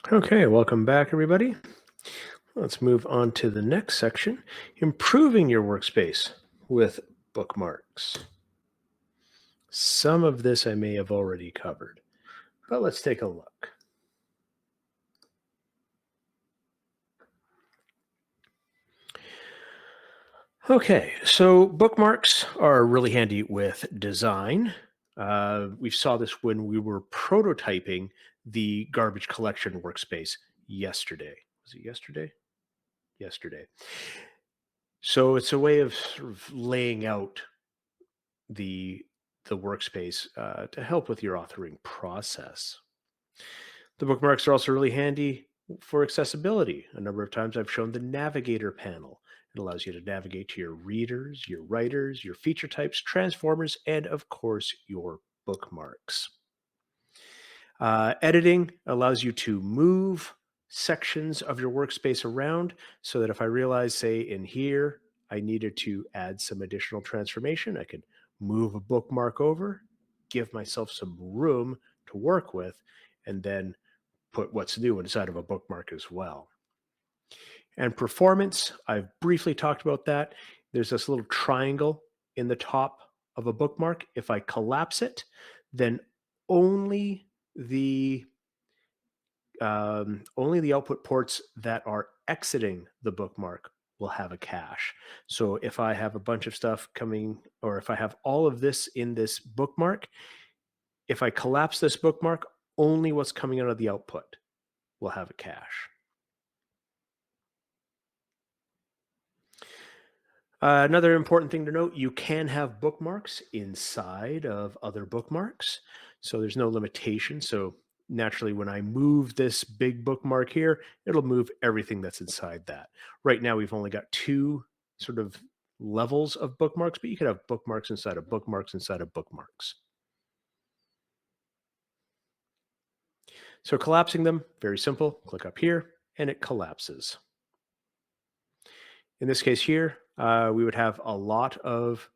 Okay, welcome back, everybody. Let's move on to the next section, improving your workspace with bookmarks. Some of this I may have already covered, but let's take a look. Okay, so bookmarks are really handy with design. We saw this when we were prototyping the garbage collection workspace yesterday. Was it yesterday? Yesterday. So it's a way of sort of laying out the the workspace to help with your authoring process. The bookmarks are also really handy for accessibility. A number of times I've shown the navigator panel. It allows you to navigate to your readers, your writers, your feature types, transformers, and of course, your bookmarks. Editing allows you to move sections of your workspace around so that if I realize, say, in here, I needed to add some additional transformation, I could move a bookmark over, give myself some room to work with, and then put what's new inside of a bookmark as well. And performance, I've briefly talked about that. There's this little triangle in the top of a bookmark. If I collapse it, then only the only the output ports that are exiting the bookmark will have a cache. So if I have a bunch of stuff coming, or if I have all of this in this bookmark, if I collapse this bookmark, only what's coming out of the output will have a cache. Another important thing to note, you can have bookmarks inside of other bookmarks. So there's no limitation. So naturally, when I move this big bookmark here, it'll move everything that's inside that. Right now, we've only got two sort of levels of bookmarks, but you could have bookmarks inside of bookmarks inside of bookmarks. So collapsing them, very simple. Click up here and it collapses. In this case here, we would have a lot of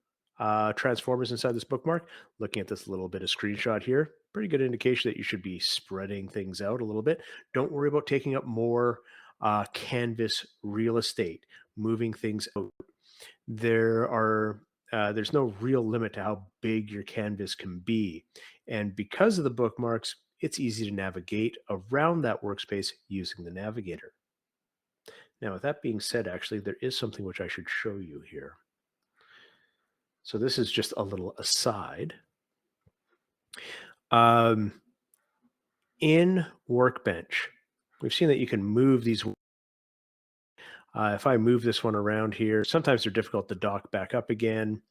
transformers inside this bookmark. Looking at this little bit of screenshot here, pretty good indication that you should be spreading things out a little bit. Don't worry about taking up more canvas real estate, moving things out. There's no real limit to how big your canvas can be. And because of the bookmarks, it's easy to navigate around that workspace using the navigator. Now, with that being said, actually, there is something which I should show you here. So this is just a little aside. In Workbench, we've seen that you can move these. If I move this one around here, sometimes they're difficult to dock back up again.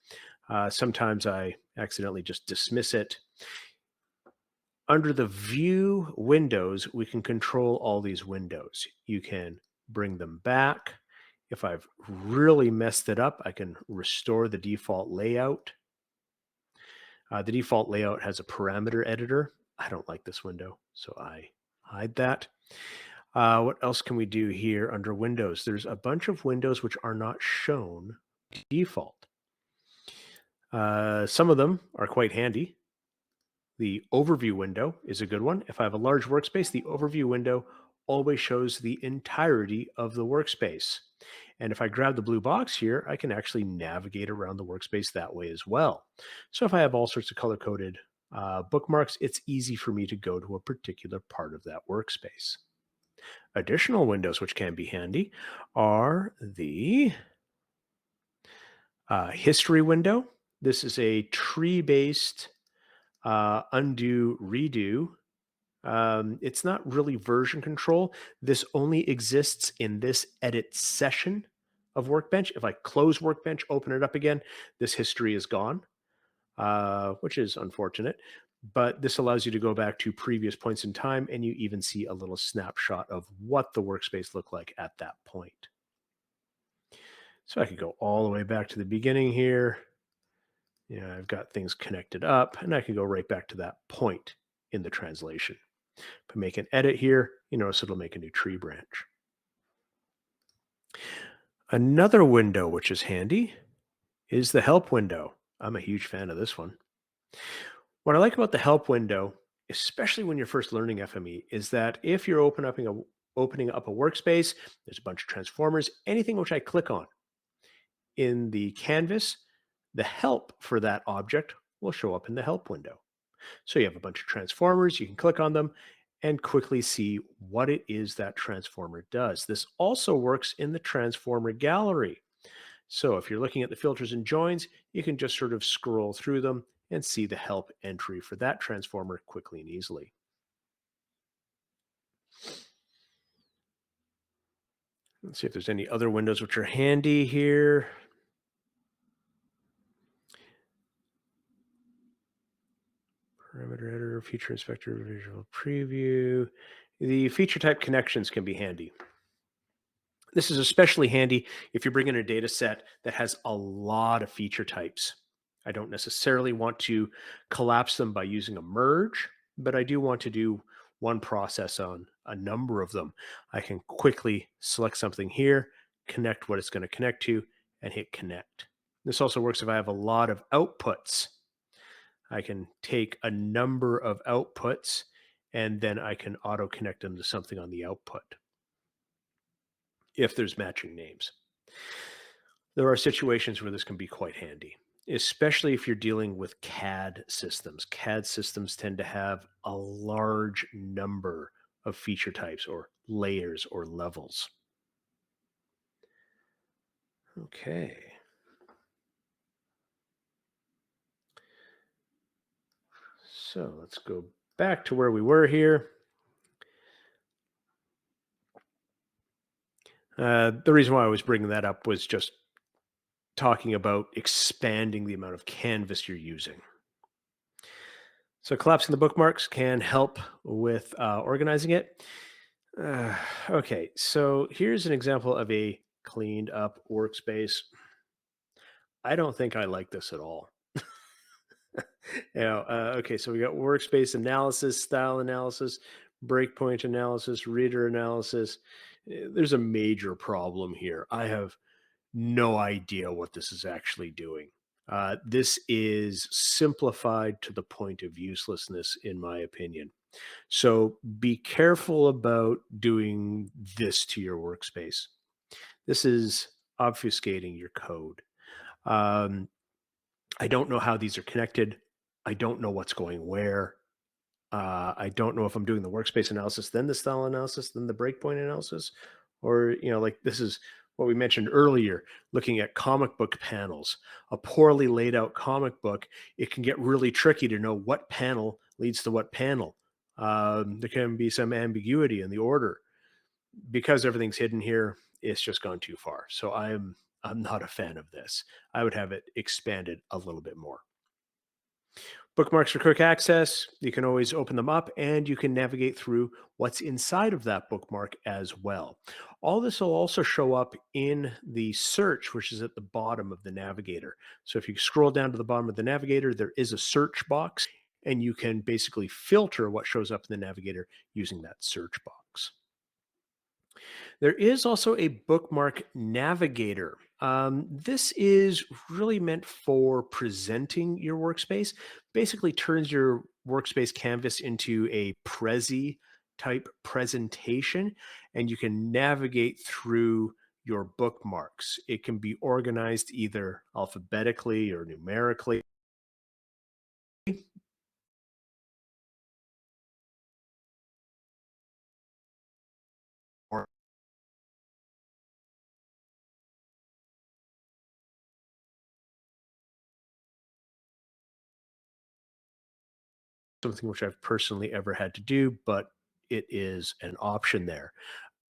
Sometimes I accidentally just dismiss it. Under the View windows, we can control all these windows. You can bring them back. If I've really messed it up, I can restore the default layout. The default layout has a parameter editor. I don't like this window, so I hide that. What else can we do here under Windows? There's a bunch of windows which are not shown default. Some of them are quite handy. The overview window is a good one. If I have a large workspace, the overview window always shows the entirety of the workspace. And if I grab the blue box here, I can actually navigate around the workspace that way as well. So if I have all sorts of color-coded bookmarks, it's easy for me to go to a particular part of that workspace. Additional windows which can be handy are the history window. This is a tree-based undo, redo. It's not really version control. This only exists in this edit session of Workbench. If I close Workbench, open it up again, this history is gone, which is unfortunate. But this allows you to go back to previous points in time, and you even see a little snapshot of what the workspace looked like at that point. So I could go all the way back to the beginning here. I've got things connected up, and I can go right back to that point in the translation. If I make an edit here, you notice it'll make a new tree branch. Another window which is handy is the help window. I'm a huge fan of this one. What I like about the help window especially when you're first learning FME, is that if you're opening up a workspace, there's a bunch of transformers, anything which I click on in the canvas, the help for that object will show up in the help window. So you have a bunch of transformers, you can click on them and quickly see what it is that transformer does. This also works in the transformer gallery. So if you're looking at the filters and joins, you can just sort of scroll through them and see the help entry for that transformer quickly and easily. Let's see if there's any other windows which are handy here. Parameter editor, feature inspector, visual preview. The feature type connections can be handy. This is especially handy if you bring in a data set that has a lot of feature types. I don't necessarily want to collapse them by using a merge, but I do want to do one process on a number of them. I can quickly select something here, connect what it's going to connect to, and hit connect. This also works if I have a lot of outputs. I can take a number of outputs and then I can auto connect them to something on the output if there's matching names. There are situations where this can be quite handy, especially if you're dealing with CAD systems. CAD systems tend to have a large number of feature types or layers or levels. Okay. So let's go back to where we were here. The reason why I was bringing that up was just talking about expanding the amount of canvas you're using. So collapsing the bookmarks can help with organizing it. Uh, okay, so here's an example of a cleaned up workspace. I don't think I like this at all. Okay, so we got workspace analysis, style analysis, breakpoint analysis, reader analysis. There's a major problem here. I have no idea what this is actually doing. This is simplified to the point of uselessness, in my opinion. So be careful about doing this to your workspace. This is obfuscating your code. Um, I don't know how these are connected. I don't know what's going where. I don't know if I'm doing the workspace analysis, then the style analysis, then the breakpoint analysis, or like this is what we mentioned earlier, looking at comic book panels. A poorly laid out comic book, it can get really tricky to know what panel leads to what panel. There can be some ambiguity in the order because everything's hidden here. It's just gone too far. So I'm not a fan of this. I would have it expanded a little bit more. Bookmarks for quick access. You can always open them up and you can navigate through what's inside of that bookmark as well. All this will also show up in the search, which is at the bottom of the navigator. So if you scroll down to the bottom of the navigator, there is a search box and you can basically filter what shows up in the navigator using that search box. There is also a bookmark navigator. This is really meant for presenting your workspace. Basically, turns your workspace canvas into a Prezi type presentation, and you can navigate through your bookmarks. It can be organized either alphabetically or numerically. Or something which I've personally ever had to do, but it is an option there.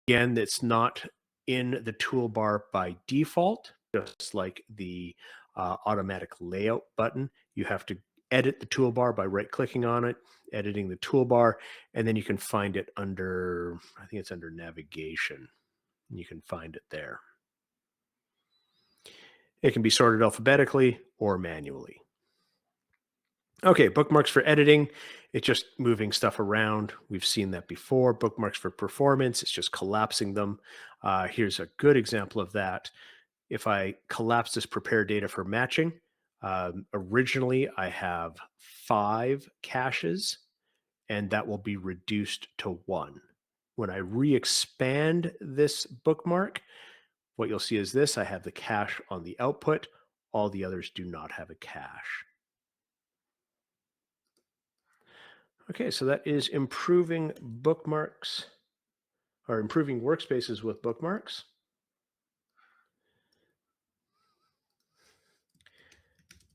Again, it's not in the toolbar by default, just like the automatic layout button. You have to edit the toolbar by right clicking on it, editing the toolbar, and then you can find it under, I think it's under navigation. You can find it there. It can be sorted alphabetically or manually. Okay, bookmarks for editing. It's just moving stuff around. We've seen that before. Bookmarks for performance. It's just collapsing them. Here's a good example of that. If I collapse this prepare data for matching, originally I have 5 caches. and that will be reduced to 1. When I re-expand this bookmark, what you'll see is this: I have the cache on the output. All the others do not have a cache. Okay, so that is improving bookmarks or improving workspaces with bookmarks.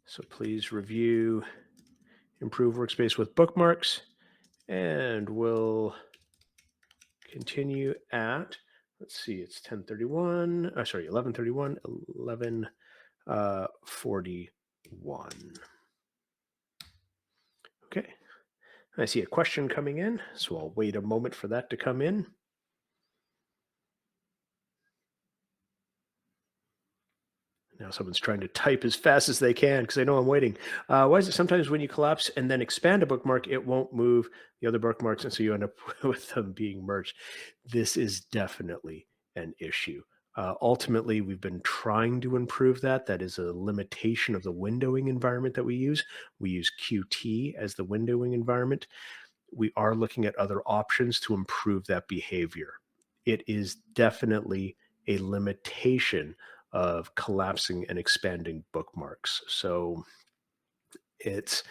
So please review Improve Workspace with bookmarks, and we'll continue at, let's see, it's 10:31, sorry, 11:31, 11:41. Okay, I see a question coming in, so I'll wait a moment for that to come in. Now someone's trying to type as fast as they can because they know I'm waiting. Why is it sometimes when you collapse and then expand a bookmark, it won't move the other bookmarks, and so you end up with them being merged? This is definitely an issue. Ultimately, we've been trying to improve that. That is a limitation of the windowing environment that we use. We use Qt as the windowing environment. We are looking at other options to improve that behavior. It is definitely a limitation of collapsing and expanding bookmarks. So it's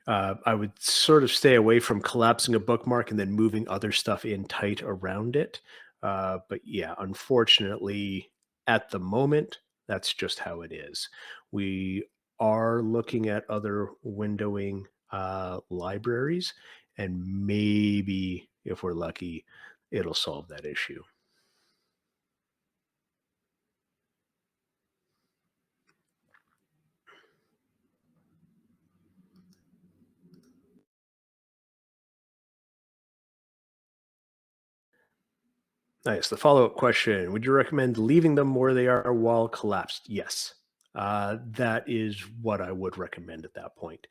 I would sort of stay away from collapsing a bookmark and then moving other stuff in tight around it. But yeah, unfortunately, at the moment, that's just how it is. We are looking at other windowing libraries, and maybe if we're lucky, it'll solve that issue. Nice. The follow-up question: would you recommend leaving them where they are while collapsed? Yes. That is what I would recommend at that point.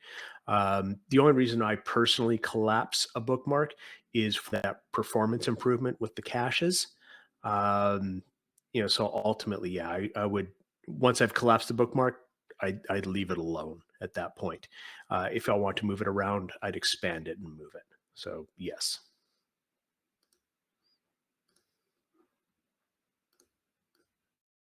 The only reason I personally collapse a bookmark is for that performance improvement with the caches. Um, so ultimately, yeah, I would, once I've collapsed the bookmark, I'd leave it alone at that point. If I want to move it around, I'd expand it and move it. So yes.